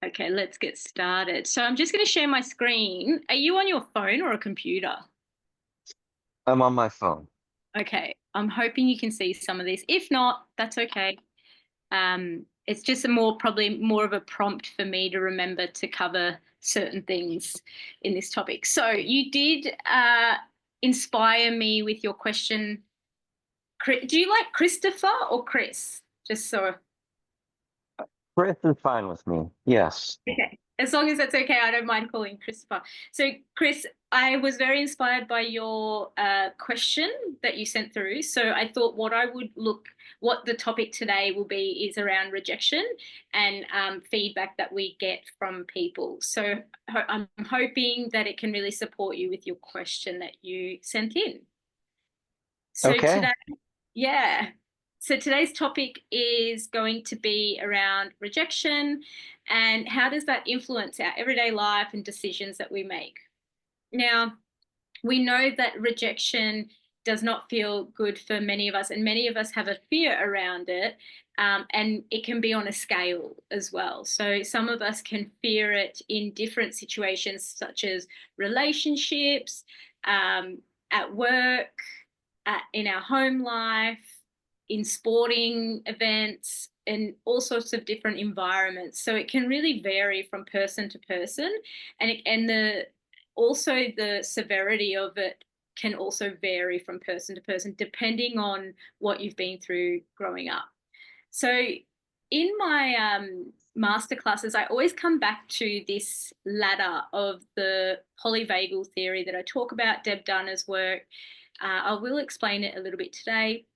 Okay, let's get started. So I'm just going to share my screen. Are you on your phone or a computer? I'm on my phone. Okay, I'm hoping you can see some of this. If not, that's okay. It's just probably more of a prompt for me to remember to cover certain things in this topic. So you did inspire me with your question. Do you like Christopher or Chris? Just so. Chris is fine with me. Yes. Okay. As long as that's okay, I don't mind calling Christopher. So, Chris, I was very inspired by your question that you sent through. So, I thought what the topic today will be is around rejection and feedback that we get from people. So, I'm hoping that it can really support you with your question that you sent in. So, Okay. today, yeah. So today's topic is going to be around rejection and how does that influence our everyday life and decisions that we make. Now, we know that rejection does not feel good for many of us, and many of us have a fear around it, and it can be on a scale as well. So some of us can fear it in different situations, such as relationships, at work, in our home life, in sporting events, and all sorts of different environments. So it can really vary from person to person, and also the severity of it can also vary from person to person depending on what you've been through growing up. So in my master classes, I always come back to this ladder of the polyvagal theory that I talk about, Deb Dunner's work. I will explain it a little bit today.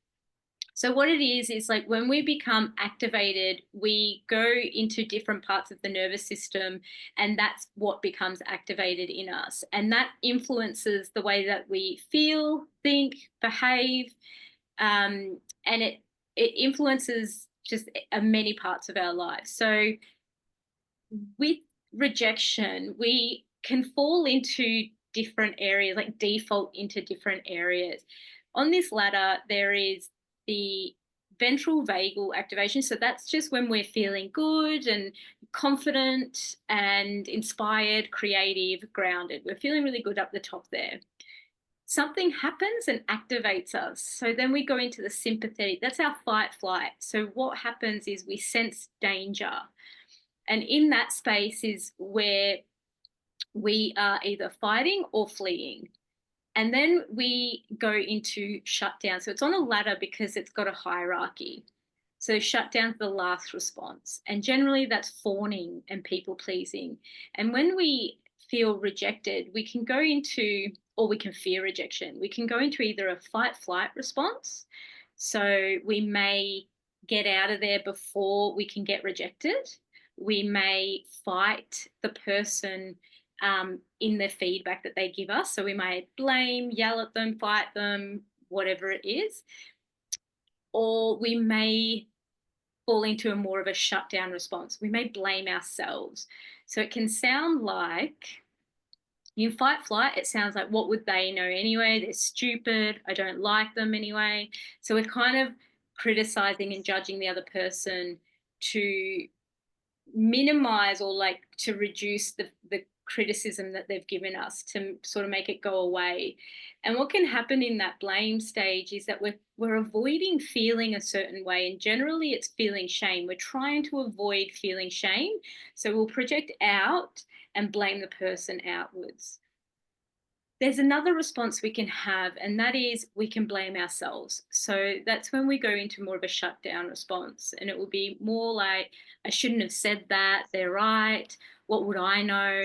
So what it is like when we become activated, we go into different parts of the nervous system, and that's what becomes activated in us. And that influences the way that we feel, think, behave, and it influences just many parts of our lives. So with rejection, we can fall into different areas, like default into different areas. On this ladder, there is the ventral vagal activation. So that's just when we're feeling good and confident and inspired, creative, grounded. We're feeling really good up the top there. Something happens and activates us. So then we go into the sympathetic. That's our fight flight. So what happens is we sense danger. And in that space is where we are either fighting or fleeing. And then we go into shutdown. So it's on a ladder because it's got a hierarchy. So shutdown's the last response. And generally that's fawning and people pleasing. And when we feel rejected, we can go into, or we can fear rejection. We can go into either a fight flight response. So we may get out of there before we can get rejected. We may fight the person in the feedback that they give us. So we may blame, yell at them, fight them, whatever it is. Or we may fall into a more of a shutdown response. We may blame ourselves. So it can sound like in fight flight, it sounds like, what would they know anyway? They're stupid. I don't like them anyway. So we're kind of criticizing and judging the other person to minimize or like to reduce the criticism that they've given us, to sort of make it go away. And what can happen in that blame stage is that we're avoiding feeling a certain way, and generally it's feeling shame. We're trying to avoid feeling shame, so we'll project out and blame the person outwards. There's another response we can have, and that is we can blame ourselves. So that's when we go into more of a shutdown response, and it will be more like, I shouldn't have said that, they're right, what would I know,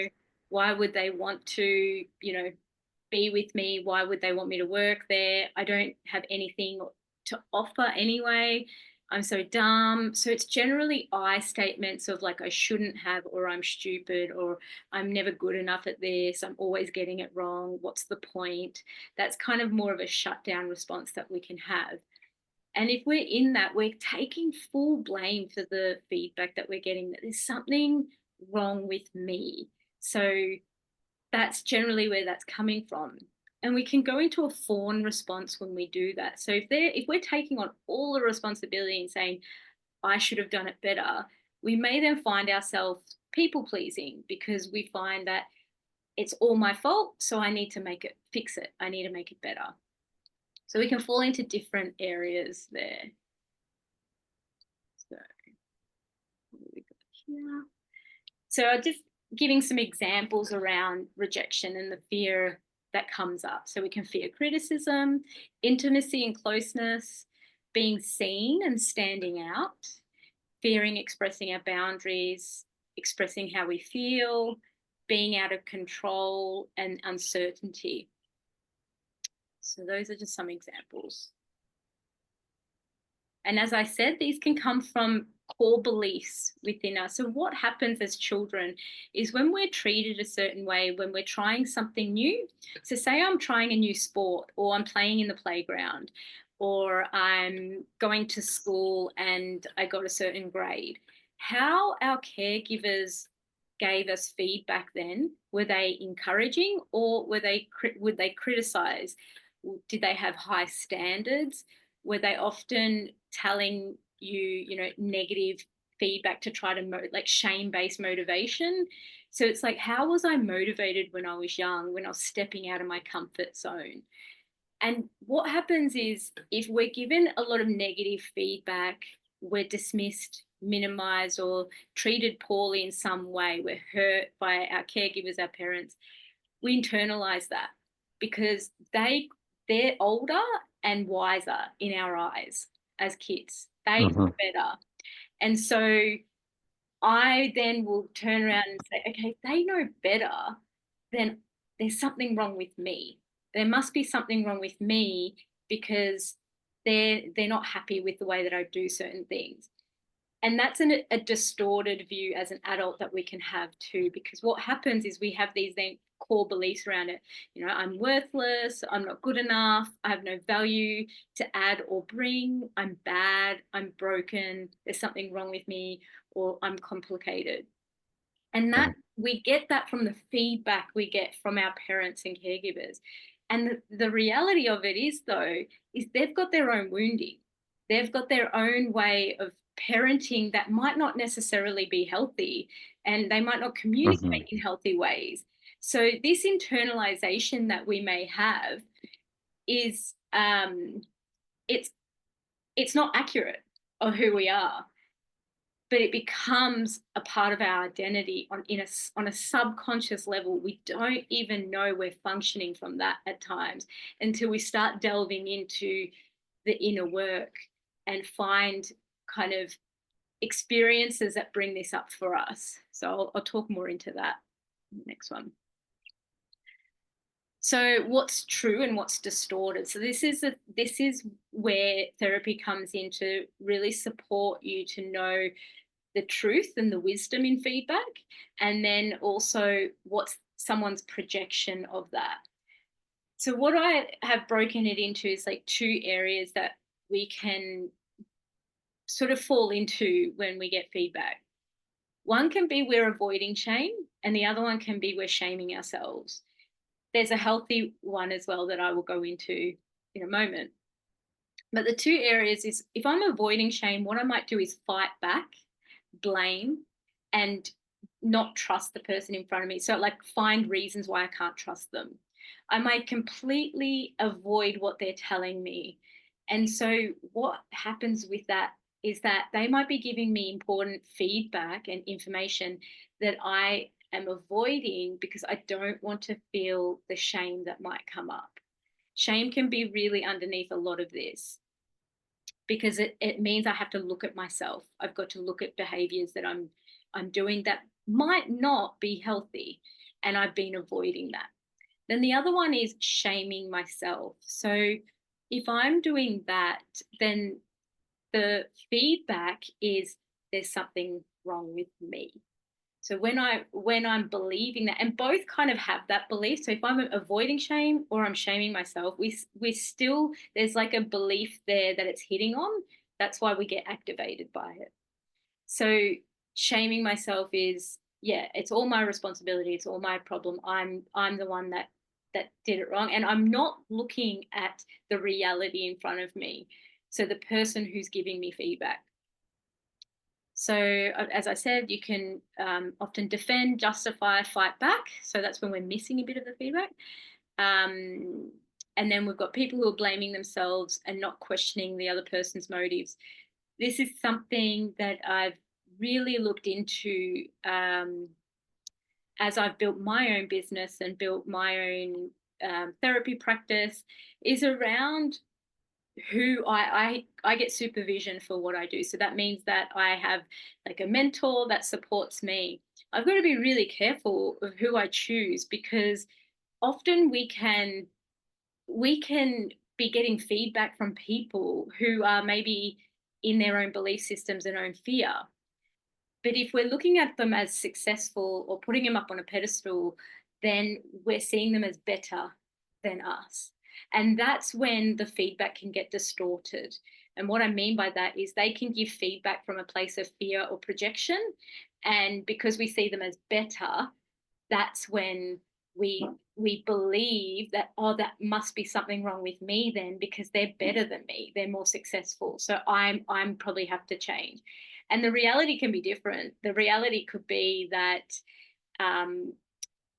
why would they want to, be with me, why would they want me to work there, I don't have anything to offer anyway, I'm so dumb. So it's generally I statements of like, I shouldn't have, or I'm stupid, or I'm never good enough at this, I'm always getting it wrong, what's the point? That's kind of more of a shutdown response that we can have. And if we're in that, we're taking full blame for the feedback that we're getting, that there's something wrong with me. So that's generally where that's coming from. And we can go into a fawn response when we do that. So if we're taking on all the responsibility and saying, I should have done it better, we may then find ourselves people pleasing, because we find that it's all my fault, so I need to fix it. I need to make it better. So we can fall into different areas there. So what do we got here? So I'm just giving some examples around rejection and the fear that comes up. So we can fear criticism, intimacy and closeness, being seen and standing out, fearing expressing our boundaries, expressing how we feel, being out of control, and uncertainty. So those are just some examples. And as I said, these can come from core beliefs within us. So what happens as children is when we're treated a certain way, when we're trying something new. So say I'm trying a new sport, or I'm playing in the playground, or I'm going to school and I got a certain grade. How our caregivers gave us feedback then, were they encouraging, or would they criticize? Did they have high standards? Were they often telling you, negative feedback to try to like shame-based motivation? So it's like, how was I motivated when I was young, when I was stepping out of my comfort zone? And what happens is, if we're given a lot of negative feedback, we're dismissed, minimized, or treated poorly in some way, we're hurt by our caregivers, our parents, we internalize that because they're older and wiser in our eyes as kids. They know better. And so I then will turn around and say, okay, if they know better, then there's something wrong with me. There must be something wrong with me because they're not happy with the way that I do certain things. And that's a distorted view as an adult that we can have too, because what happens is we have these then core beliefs around it. I'm worthless, I'm not good enough, I have no value to add or bring, I'm bad, I'm broken, there's something wrong with me, or I'm complicated. And that we get that from the feedback we get from our parents and caregivers. And the reality of it is, though, is they've got their own wounding. They've got their own way of parenting that might not necessarily be healthy, and they might not communicate in healthy ways. So this internalization that we may have is it's not accurate of who we are, but it becomes a part of our identity on a subconscious level. We don't even know we're functioning from that at times until we start delving into the inner work and find kind of experiences that bring this up for us. So I'll talk more into that next one. So what's true and what's distorted? So this is where therapy comes in to really support you to know the truth and the wisdom in feedback, and then also what's someone's projection of that. So what I have broken it into is like two areas that we can sort of fall into when we get feedback. One can be we're avoiding shame, and the other one can be we're shaming ourselves. There's a healthy one as well that I will go into in a moment. But the two areas is, if I'm avoiding shame, what I might do is fight back, blame, and not trust the person in front of me. So like find reasons why I can't trust them. I might completely avoid what they're telling me. And so what happens with that is that they might be giving me important feedback and information that I am avoiding because I don't want to feel the shame that might come up. Shame can be really underneath a lot of this, because it means I have to look at myself. I've got to look at behaviors that I'm doing that might not be healthy, and I've been avoiding that. Then the other one is shaming myself. So if I'm doing that, then the feedback is there's something wrong with me. So when I'm believing that, and both kind of have that belief. So if I'm avoiding shame or I'm shaming myself, we still, there's like a belief there that it's hitting on. That's why we get activated by it. So shaming myself is, yeah, it's all my responsibility. It's all my problem. I'm the one that did it wrong, and I'm not looking at the reality in front of me. So the person who's giving me feedback. So as I said, you can often defend, justify, fight back. So that's when we're missing a bit of the feedback. And then we've got people who are blaming themselves and not questioning the other person's motives. This is something that I've really looked into as I've built my own business and built my own therapy practice, is around who I get supervision for what I do. So that means that I have like a mentor that supports me. I've got to be really careful of who I choose, because often we can be getting feedback from people who are maybe in their own belief systems and own fear. But if we're looking at them as successful or putting them up on a pedestal, then we're seeing them as better than us. And that's when the feedback can get distorted. And what I mean by that is they can give feedback from a place of fear or projection. And because we see them as better, that's when we believe that, oh, that must be something wrong with me then, because they're better than me, they're more successful, so I'm probably have to change. And the reality can be different. The reality could be that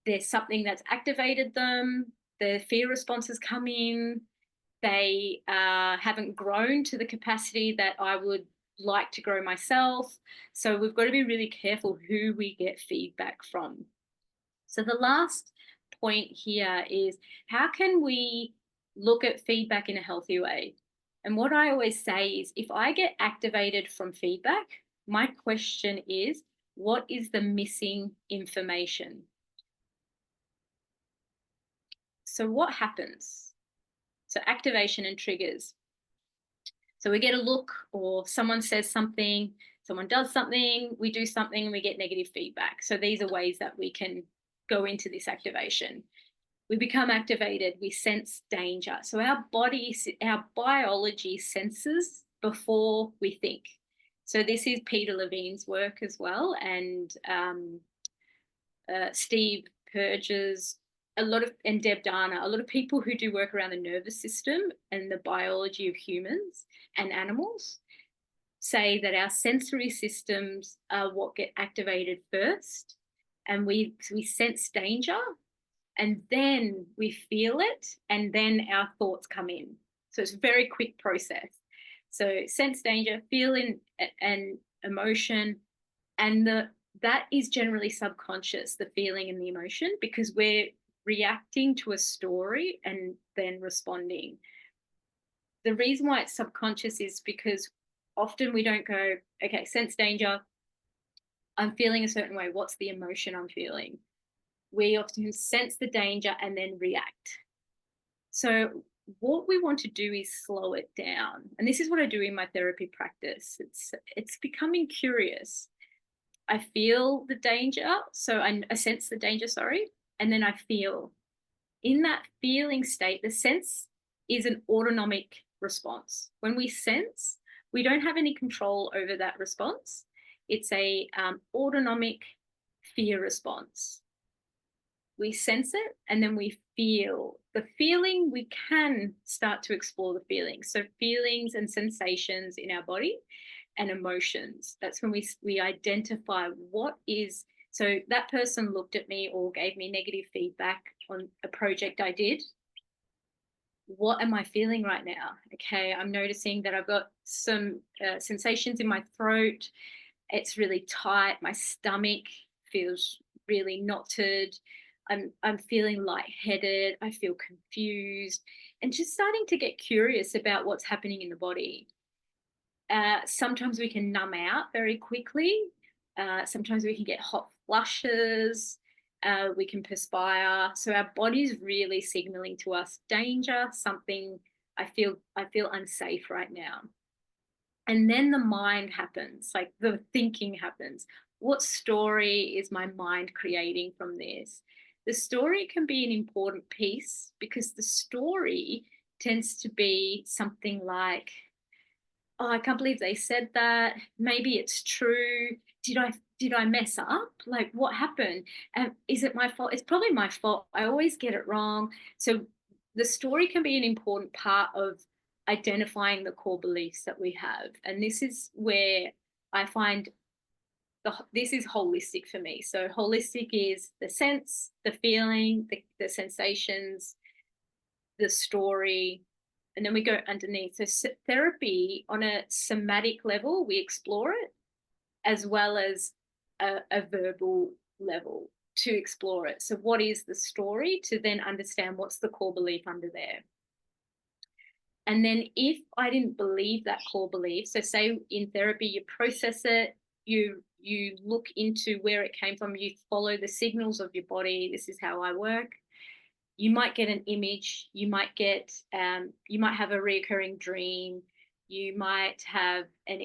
there's something that's activated them, the fear responses come in, they haven't grown to the capacity that I would like to grow myself. So we've got to be really careful who we get feedback from. So the last point here is, how can we look at feedback in a healthy way? And what I always say is, if I get activated from feedback, my question is, what is the missing information? So what happens? So activation and triggers. So we get a look, or someone says something, someone does something, we do something, and we get negative feedback. So these are ways that we can go into this activation. We become activated, we sense danger. So our body, our biology senses before we think. So this is Peter Levine's work as well, and Steve Purge's, and Deb Dana, a lot of people who do work around the nervous system and the biology of humans and animals say that our sensory systems are what get activated first, and we sense danger, and then we feel it, and then our thoughts come in. So it's a very quick process. So sense danger, feeling and emotion, and that is generally subconscious, the feeling and the emotion, because we're reacting to a story and then responding. The reason why it's subconscious is because often we don't go, okay, sense danger, I'm feeling a certain way, what's the emotion I'm feeling? We often sense the danger and then react. So what we want to do is slow it down. And this is what I do in my therapy practice. It's becoming curious. I feel the danger, so I sense the danger, sorry, and then I feel. In that feeling state, the sense is an autonomic response. When we sense, we don't have any control over that response. It's a autonomic fear response. We sense it, and then we feel. The feeling, we can start to explore the feelings. So feelings and sensations in our body and emotions. That's when we identify what is. So that person looked at me or gave me negative feedback on a project I did. What am I feeling right now? Okay, I'm noticing that I've got some sensations in my throat. It's really tight. My stomach feels really knotted. I'm feeling lightheaded. I feel confused, and just starting to get curious about what's happening in the body. Sometimes we can numb out very quickly. Sometimes we can get hot flushes. We can perspire. So our body's really signaling to us danger, something. I feel unsafe right now. And then the mind happens, like the thinking happens. What story is my mind creating from this? The story can be an important piece, because the story tends to be something like, oh, I can't believe they said that. Maybe it's true. Did I mess up? Like, what happened? Is it my fault? It's probably my fault. I always get it wrong. So the story can be an important part of identifying the core beliefs that we have. And this is where I find this is holistic for me. So holistic is the sense, the feeling, the sensations, the story, and then we go underneath. So therapy on a somatic level, we explore it, as well as a verbal level to explore it. So what is the story, to then understand what's the core belief under there. And then if I didn't believe that core belief, so say in therapy, you process it, you look into where it came from, you follow the signals of your body. This is how I work. You might get an image, you might have a recurring dream, you might have an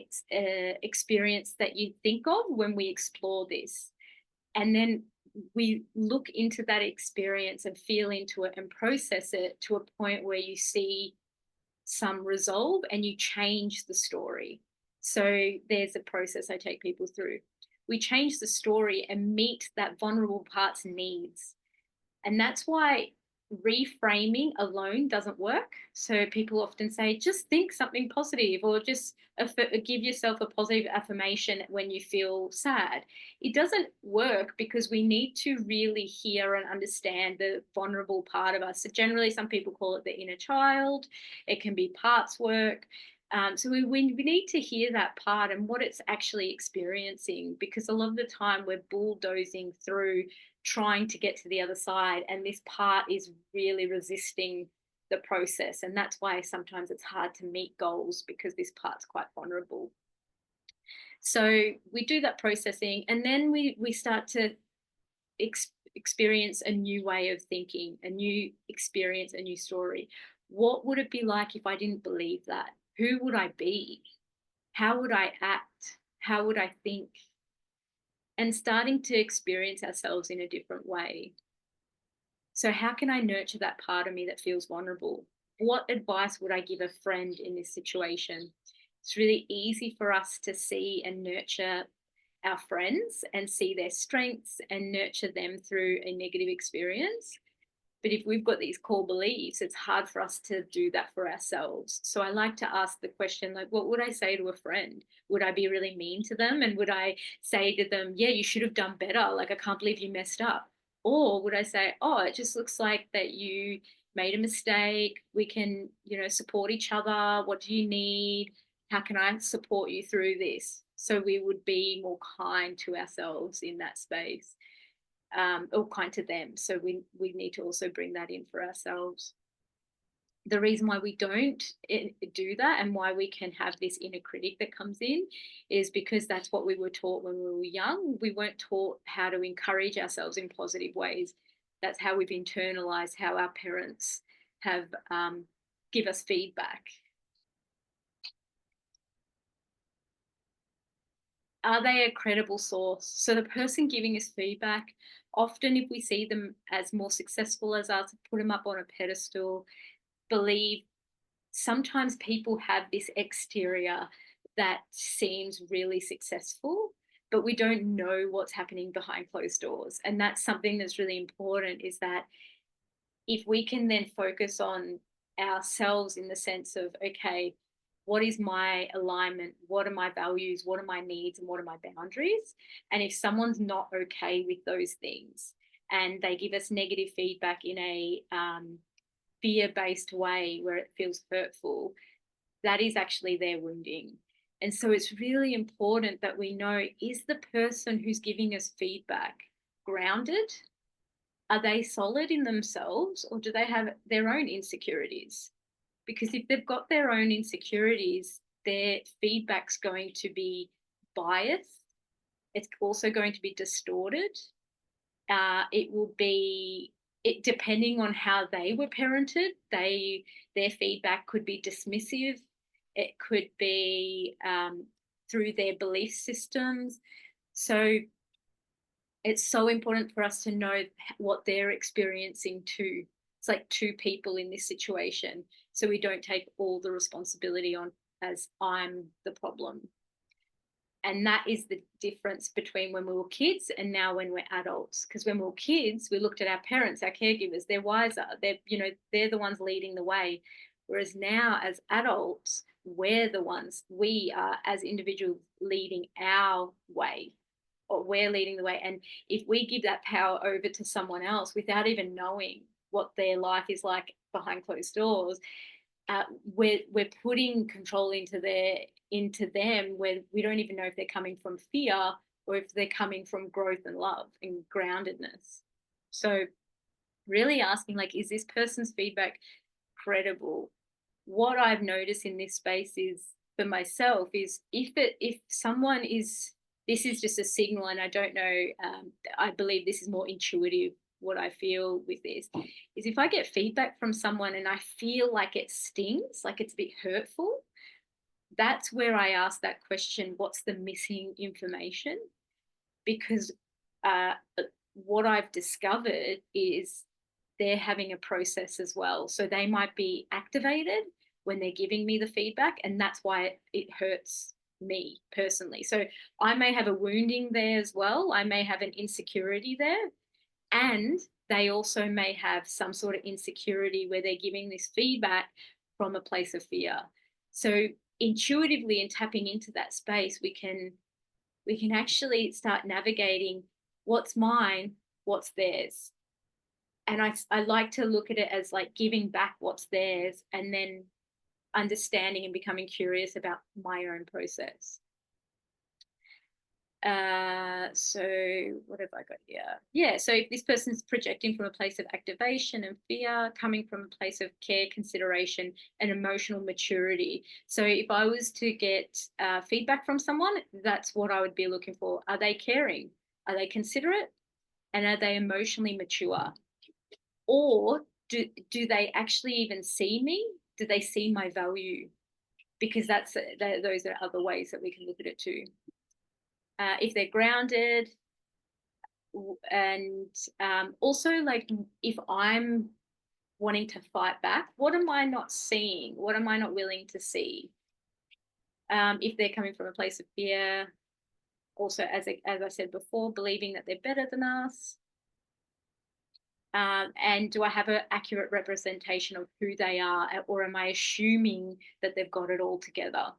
experience that you think of when we explore this. And then we look into that experience and feel into it and process it to a point where you see some resolve and you change the story. So there's a process I take people through. We change the story and meet that vulnerable part's needs. And that's why reframing alone doesn't work. So people often say, just think something positive, or just give yourself a positive affirmation when you feel sad. It doesn't work, because we need to really hear and understand the vulnerable part of us. So generally, some people call it the inner child. It can be parts work. So we need to hear that part and what it's actually experiencing, because a lot of the time we're bulldozing through trying to get to the other side, and this part is really resisting the process. And that's why sometimes it's hard to meet goals, because this part's quite vulnerable. So we do that processing, and then we start to experience a new way of thinking, a new experience, a new story. What would it be like if I didn't believe that? Who would I be? How would I act? How would I think? And starting to experience ourselves in a different way. So how can I nurture that part of me that feels vulnerable? What advice would I give a friend in this situation? It's really easy for us to see and nurture our friends and see their strengths and nurture them through a negative experience. But if we've got these core beliefs, it's hard for us to do that for ourselves. So I like to ask the question, like, what would I say to a friend? Would I be really mean to them? And would I say to them, yeah, you should have done better. Like, I can't believe you messed up. Or would I say, oh, it just looks like that you made a mistake. We can, support each other. What do you need? How can I support you through this? So we would be more kind to ourselves in that space. Or kind to them. So we need to also bring that in for ourselves. The reason why we don't do that, and why we can have this inner critic that comes in, is because that's what we were taught when we were young. We weren't taught how to encourage ourselves in positive ways. That's how we've internalized how our parents have give us feedback. Are they a credible source? So the person giving us feedback, often if we see them as more successful as us, put them up on a pedestal, believe sometimes people have this exterior that seems really successful, but we don't know what's happening behind closed doors. And that's something that's really important, is that if we can then focus on ourselves in the sense of, okay, what is my alignment? What are my values? What are my needs? And what are my boundaries? And if someone's not okay with those things and they give us negative feedback in a fear-based way where it feels hurtful, that is actually their wounding. And so it's really important that we know, is the person who's giving us feedback grounded? Are they solid in themselves, or do they have their own insecurities? Because if they've got their own insecurities, their feedback's going to be biased. It's also going to be distorted. It will be, depending on how they were parented, their feedback could be dismissive. It could be through their belief systems. So it's so important for us to know what they're experiencing too. It's like two people in this situation. So we don't take all the responsibility on as I'm the problem. And that is the difference between when we were kids and now when we're adults. Because when we were kids, we looked at our parents, our caregivers, they're wiser. They're the ones leading the way. Whereas now as adults, we are as individuals leading our way. or we're leading the way. And if we give that power over to someone else without even knowing what their life is like behind closed doors, we're putting control into them, where we don't even know if they're coming from fear or if they're coming from growth and love and groundedness. So really asking, like, is this person's feedback credible? What I've noticed in this space is, for myself, is if someone is, this is just a signal, and I don't know, I believe this is more intuitive. What I feel with this is, if I get feedback from someone and I feel like it stings, like it's a bit hurtful, that's where I ask that question, what's the missing information? Because what I've discovered is they're having a process as well. So they might be activated when they're giving me the feedback, and that's why it hurts me personally. So I may have a wounding there as well. I may have an insecurity there. And they also may have some sort of insecurity where they're giving this feedback from a place of fear. So intuitively, and tapping into that space, we can actually start navigating what's mine, what's theirs. And I like to look at it as like giving back what's theirs, and then understanding and becoming curious about my own process. So what have I got here? Yeah, so if this person's projecting from a place of activation and fear, coming from a place of care, consideration, and emotional maturity. So if I was to get feedback from someone, that's what I would be looking for. Are they caring? Are they considerate? And are they emotionally mature? Or do they actually even see me? Do they see my value? Because those are other ways that we can look at it too. If they're grounded, and also, like, if I'm wanting to fight back, what am I not seeing? What am I not willing to see? If they're coming from a place of fear, also, as I said before, believing that they're better than us. And do I have an accurate representation of who they are, or am I assuming that they've got it all together?